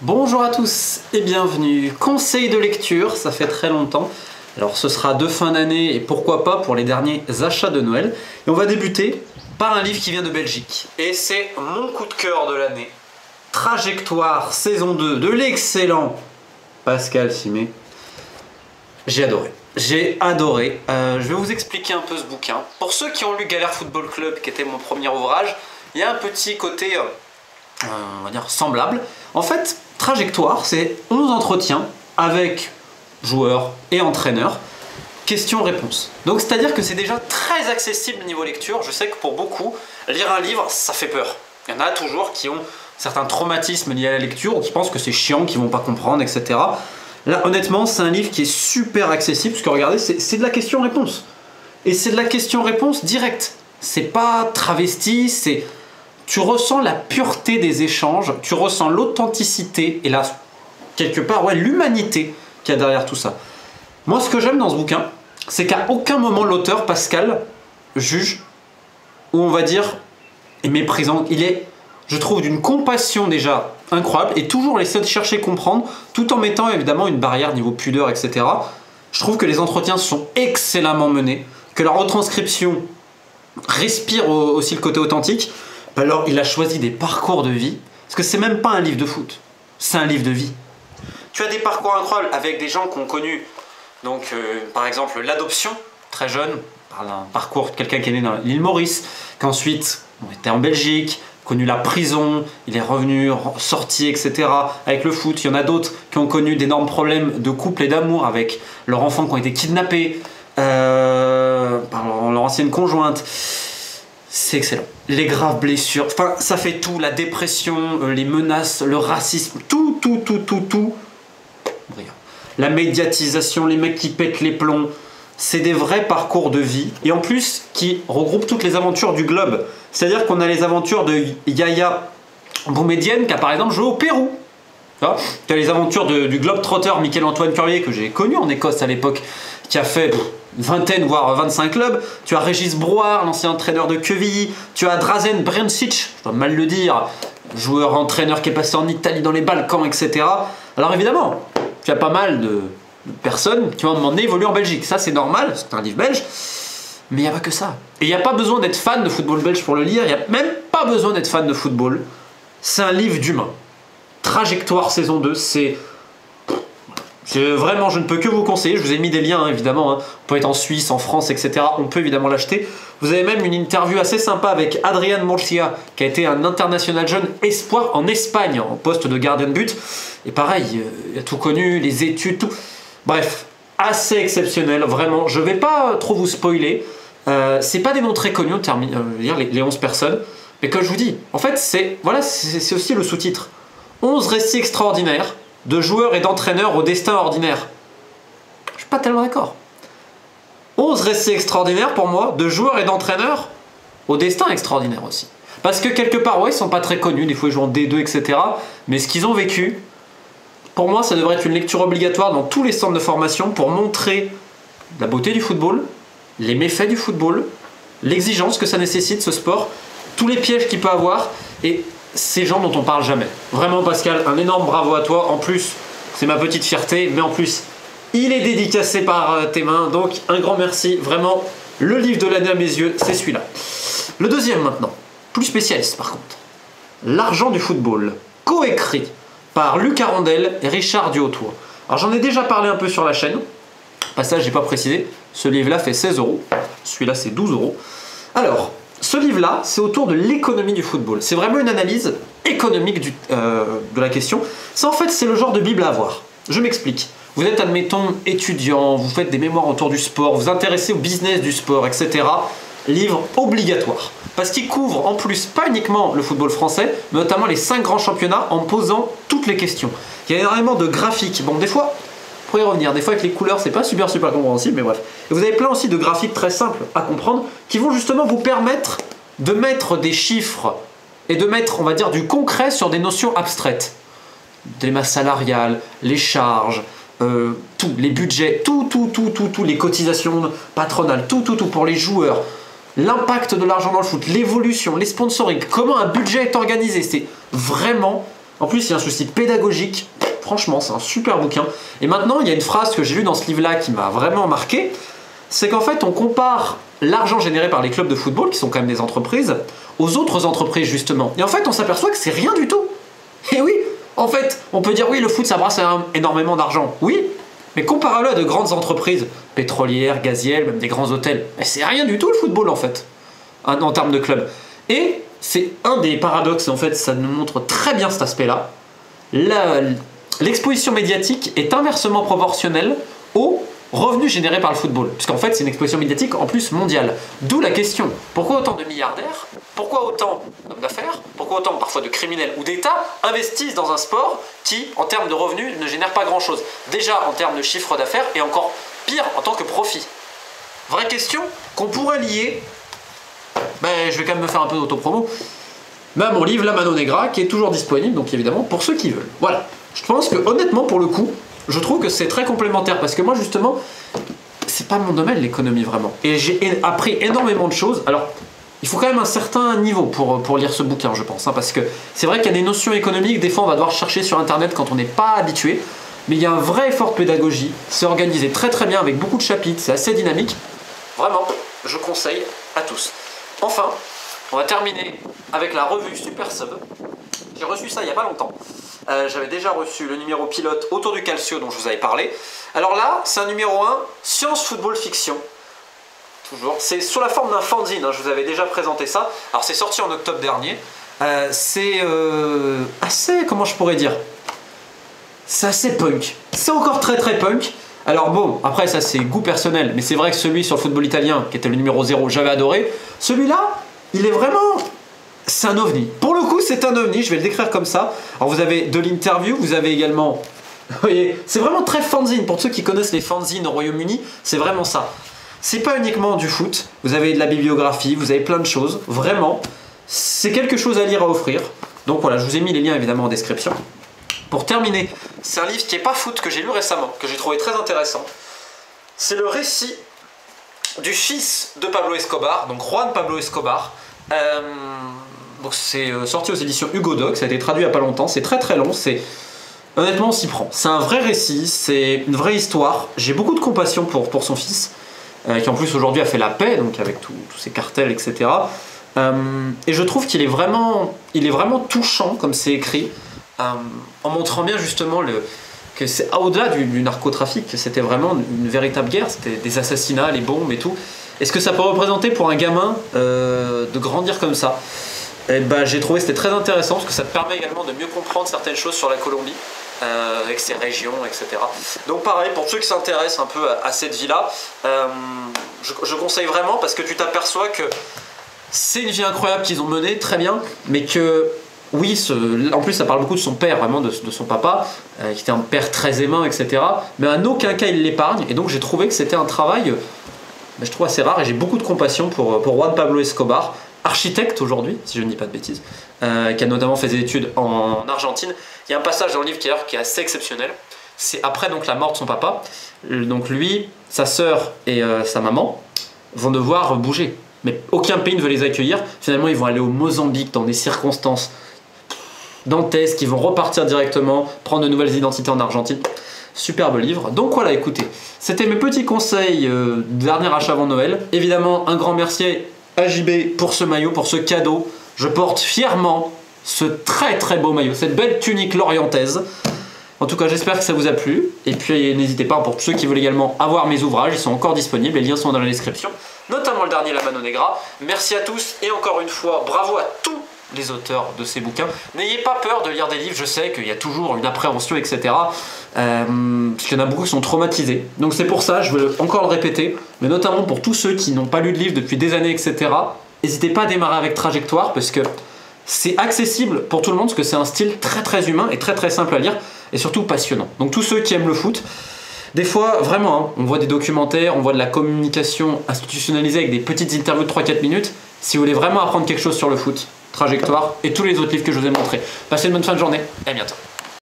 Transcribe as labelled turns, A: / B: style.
A: Bonjour à tous et bienvenue. Conseil de lecture, ça fait très longtemps. Alors ce sera de fin d'année et pourquoi pas pour les derniers achats de Noël. Et on va débuter par un livre qui vient de Belgique. Et c'est mon coup de cœur de l'année. Trajectoire, saison 2 de l'excellent Pascal Simet. J'ai adoré. Je vais vous expliquer un peu ce bouquin. Pour ceux qui ont lu Galère Football Club, qui était mon premier ouvrage, il y a un petit côté, on va dire, semblable. En fait, Trajectoire, c'est 11 entretiens avec joueurs et entraîneurs. Questions-réponses. Donc c'est-à-dire que c'est déjà très accessible niveau lecture. Je sais que pour beaucoup, lire un livre, ça fait peur. Il y en a toujours qui ont certains traumatismes liés à la lecture ou qui pensent que c'est chiant, qu'ils vont pas comprendre, etc. Là, honnêtement, c'est un livre qui est super accessible, parce que regardez, c'est de la question-réponse. Et c'est de la question-réponse directe. C'est pas travesti, c'est... Tu ressens la pureté des échanges, tu ressens l'authenticité, et là, quelque part, ouais, l'humanité qu'il y a derrière tout ça. Moi, ce que j'aime dans ce bouquin, c'est qu'à aucun moment l'auteur, Pascal, juge, ou on va dire, est méprisant. Il est, je trouve, d'une compassion déjà incroyable, et toujours essayer de chercher à comprendre, tout en mettant évidemment une barrière niveau pudeur, etc. Je trouve que les entretiens sont excellemment menés, que la retranscription respire aussi le côté authentique. Alors il a choisi des parcours de vie, parce que c'est même pas un livre de foot, c'est un livre de vie. Tu as des parcours incroyables avec des gens qui ont connu, donc par exemple l'adoption, très jeune, par un parcours de quelqu'un qui est né dans l'île Maurice, qu'ensuite on était en Belgique, connu la prison, il est revenu, sorti, etc. Avec le foot. Il y en a d'autres qui ont connu d'énormes problèmes de couple et d'amour avec leurs enfants qui ont été kidnappés par leur ancienne conjointe. C'est excellent. Les graves blessures, enfin ça fait tout, la dépression, les menaces, le racisme, tout. Brillant. La médiatisation, les mecs qui pètent les plombs, c'est des vrais parcours de vie. Et en plus, qui regroupent toutes les aventures du globe. C'est-à-dire qu'on a les aventures de Yaya Boumedienne, qui a par exemple joué au Pérou. Tu as les aventures du globe-trotter Michel-Antoine Currier, que j'ai connu en Écosse à l'époque, qui a fait une vingtaine, voire 25 clubs. Tu as Régis Brouard, l'ancien entraîneur de Quevilly. Tu as Drazen Brencic, je dois mal le dire, joueur-entraîneur qui est passé en Italie, dans les Balkans, etc. Alors évidemment, tu as pas mal de personnes qui vont à un moment donné évoluer en Belgique. Ça, c'est normal, c'est un livre belge. Mais il n'y a pas que ça. Et il n'y a pas besoin d'être fan de football belge pour le lire. Il n'y a même pas besoin d'être fan de football. C'est un livre d'humain. Trajectoire saison 2, c'est... Vraiment, je ne peux que vous conseiller. Je vous ai mis des liens, hein, évidemment. Hein. On peut être en Suisse, en France, etc. On peut évidemment l'acheter. Vous avez même une interview assez sympa avec Adrian Murcia, qui a été un international jeune espoir en Espagne, en poste de gardien de but. Et pareil, il a tout connu, les études, tout. Bref, assez exceptionnel, vraiment. Je ne vais pas trop vous spoiler. C'est pas des noms très connus, les 11 personnes. Mais comme je vous dis, en fait, c'est aussi le sous-titre. 11 récits extraordinaires de joueurs et d'entraîneurs au destin ordinaire. Je suis pas tellement d'accord. 11 récits extraordinaires pour moi de joueurs et d'entraîneurs au destin extraordinaire aussi. Parce que quelque part, ouais, ils sont pas très connus, des fois ils jouent en D2, etc. Mais ce qu'ils ont vécu, pour moi, ça devrait être une lecture obligatoire dans tous les centres de formation pour montrer la beauté du football, les méfaits du football, l'exigence que ça nécessite, ce sport, tous les pièges qu'il peut avoir, et ces gens dont on parle jamais. Vraiment, Pascal, un énorme bravo à toi. En plus, c'est ma petite fierté, mais en plus, il est dédicacé par tes mains, donc un grand merci. Vraiment, le livre de l'année à mes yeux, c'est celui-là. Le deuxième maintenant, plus spécialiste par contre. L'argent du football, coécrit par Luc Arondel et Richard Duhautois. Alors j'en ai déjà parlé un peu sur la chaîne. Passage, j'ai pas précisé. Ce livre-là fait 16 €. Celui-là, c'est 12 €. Alors, ce livre-là, c'est autour de l'économie du football. C'est vraiment une analyse économique de la question. Ça, en fait, c'est le genre de Bible à avoir. Je m'explique. Vous êtes, admettons, étudiant, vous faites des mémoires autour du sport, vous vous intéressez au business du sport, etc. Livre obligatoire. Parce qu'il couvre, en plus, pas uniquement le football français, mais notamment les 5 grands championnats en posant toutes les questions. Il y a énormément de graphiques. Bon, des fois... pour y revenir. Des fois avec les couleurs c'est pas super compréhensible, mais bref. Et vous avez plein aussi de graphiques très simples à comprendre qui vont justement vous permettre de mettre des chiffres et de mettre, on va dire, du concret sur des notions abstraites. Des masses salariales, les charges, les budgets, les cotisations patronales, tout pour les joueurs, l'impact de l'argent dans le foot, l'évolution, les sponsoring, comment un budget est organisé. C'est vraiment... En plus, il y a un souci pédagogique. Franchement, c'est un super bouquin. Et maintenant, il y a une phrase que j'ai lue dans ce livre-là qui m'a vraiment marqué. C'est qu'en fait, on compare l'argent généré par les clubs de football, qui sont quand même des entreprises, aux autres entreprises, justement. Et en fait, on s'aperçoit que c'est rien du tout. Et oui, en fait, on peut dire, oui, le foot, ça brasse énormément d'argent. Oui, mais comparez-le à de grandes entreprises, pétrolières, gazières, même des grands hôtels. Mais c'est rien du tout, le football, en fait, en termes de club. Et c'est un des paradoxes, en fait, ça nous montre très bien cet aspect-là. L'exposition médiatique est inversement proportionnelle aux revenus générés par le football. Puisqu'en fait, c'est une exposition médiatique en plus mondiale. D'où la question, pourquoi autant de milliardaires, pourquoi autant d'hommes d'affaires, pourquoi autant parfois de criminels ou d'États investissent dans un sport qui, en termes de revenus, ne génère pas grand-chose. Déjà en termes de chiffre d'affaires et encore pire en tant que profit. Vraie question qu'on pourrait lier, je vais quand même me faire un peu d'autopromo, mais à mon livre La Mano Negra qui est toujours disponible, donc évidemment pour ceux qui veulent. Voilà. Je pense que honnêtement pour le coup, je trouve que c'est très complémentaire parce que moi justement, c'est pas mon domaine l'économie vraiment. Et j'ai appris énormément de choses. Alors, il faut quand même un certain niveau pour lire ce bouquin, je pense, hein, parce que c'est vrai qu'il y a des notions économiques, des fois on va devoir chercher sur internet quand on n'est pas habitué, mais il y a un vrai effort de pédagogie, c'est organisé très très bien avec beaucoup de chapitres, c'est assez dynamique. Vraiment, je conseille à tous. Enfin, on va terminer avec la revue Super Sub. J'ai reçu ça il n'y a pas longtemps. J'avais déjà reçu le numéro pilote autour du calcio dont je vous avais parlé. Alors là, c'est un numéro 1, science, football, fiction. Toujours. C'est sous la forme d'un fanzine, hein, je vous avais déjà présenté ça. Alors c'est sorti en octobre dernier. C'est assez, comment je pourrais dire, c'est assez punk. C'est encore très très punk. Alors bon, après ça c'est goût personnel, mais c'est vrai que celui sur le football italien, qui était le numéro 0, j'avais adoré. Celui-là, il est vraiment... C'est un ovni. Pour le coup, c'est un ovni, je vais le décrire comme ça. Alors vous avez de l'interview, vous avez également... Vous voyez, c'est vraiment très fanzine. Pour ceux qui connaissent les fanzines au Royaume-Uni, c'est vraiment ça. C'est pas uniquement du foot, vous avez de la bibliographie, vous avez plein de choses. Vraiment, c'est quelque chose à lire, à offrir. Donc voilà, je vous ai mis les liens évidemment en description. Pour terminer, c'est un livre qui n'est pas foot, que j'ai lu récemment, que j'ai trouvé très intéressant. C'est le récit du fils de Pablo Escobar, donc Juan Pablo Escobar. Donc c'est sorti aux éditions Hugo Doc, ça a été traduit il n'y a pas longtemps, c'est très très long, honnêtement on s'y prend. C'est un vrai récit, c'est une vraie histoire, j'ai beaucoup de compassion pour son fils, qui en plus aujourd'hui a fait la paix, donc avec tous ces cartels, etc. Et je trouve qu'il est vraiment touchant comme c'est écrit, en montrant bien justement que c'est au-delà du narcotrafic, que c'était vraiment une véritable guerre, c'était des assassinats, les bombes et tout. Et ce que ça peut représenter pour un gamin de grandir comme ça, j'ai trouvé que c'était très intéressant parce que ça te permet également de mieux comprendre certaines choses sur la Colombie, avec ses régions, etc. Donc pareil, pour ceux qui s'intéressent un peu à cette vie-là, je conseille vraiment parce que tu t'aperçois que c'est une vie incroyable qu'ils ont menée, très bien, mais que oui, en plus ça parle beaucoup de son père, vraiment de son papa, qui était un père très aimant, etc. Mais en aucun cas il l'épargne, et donc j'ai trouvé que c'était un travail... je trouve assez rare et j'ai beaucoup de compassion pour Juan Pablo Escobar, architecte aujourd'hui, si je ne dis pas de bêtises, qui a notamment fait des études en Argentine. Il y a un passage dans le livre qui est assez exceptionnel. C'est après donc la mort de son papa. Donc lui, sa sœur et sa maman vont devoir bouger. Mais aucun pays ne veut les accueillir. Finalement, ils vont aller au Mozambique dans des circonstances dantesques. Ils vont repartir directement, prendre de nouvelles identités en Argentine. Superbe livre. Donc voilà, écoutez, c'était mes petits conseils dernier achat avant Noël. Évidemment, un grand merci à JB pour ce maillot, pour ce cadeau. Je porte fièrement ce très très beau maillot, cette belle tunique lorientaise. En tout cas, j'espère que ça vous a plu. Et puis, n'hésitez pas, pour ceux qui veulent également avoir mes ouvrages, ils sont encore disponibles. Les liens sont dans la description, notamment le dernier La Mano Negra. Merci à tous et encore une fois, bravo à tous les auteurs de ces bouquins. N'ayez pas peur de lire des livres, je sais qu'il y a toujours une appréhension, etc. Parce qu'il y en a beaucoup qui sont traumatisés. Donc c'est pour ça, je veux encore le répéter, mais notamment pour tous ceux qui n'ont pas lu de livre depuis des années, etc. N'hésitez pas à démarrer avec Trajectoire, parce que c'est accessible pour tout le monde, parce que c'est un style très très humain et très très simple à lire, et surtout passionnant. Donc tous ceux qui aiment le foot, des fois, vraiment, hein, on voit des documentaires, on voit de la communication institutionnalisée avec des petites interviews de 3-4 minutes. Si vous voulez vraiment apprendre quelque chose sur le foot, Trajectoire et tous les autres livres que je vous ai montrés. Passez une bonne fin de journée et à bientôt.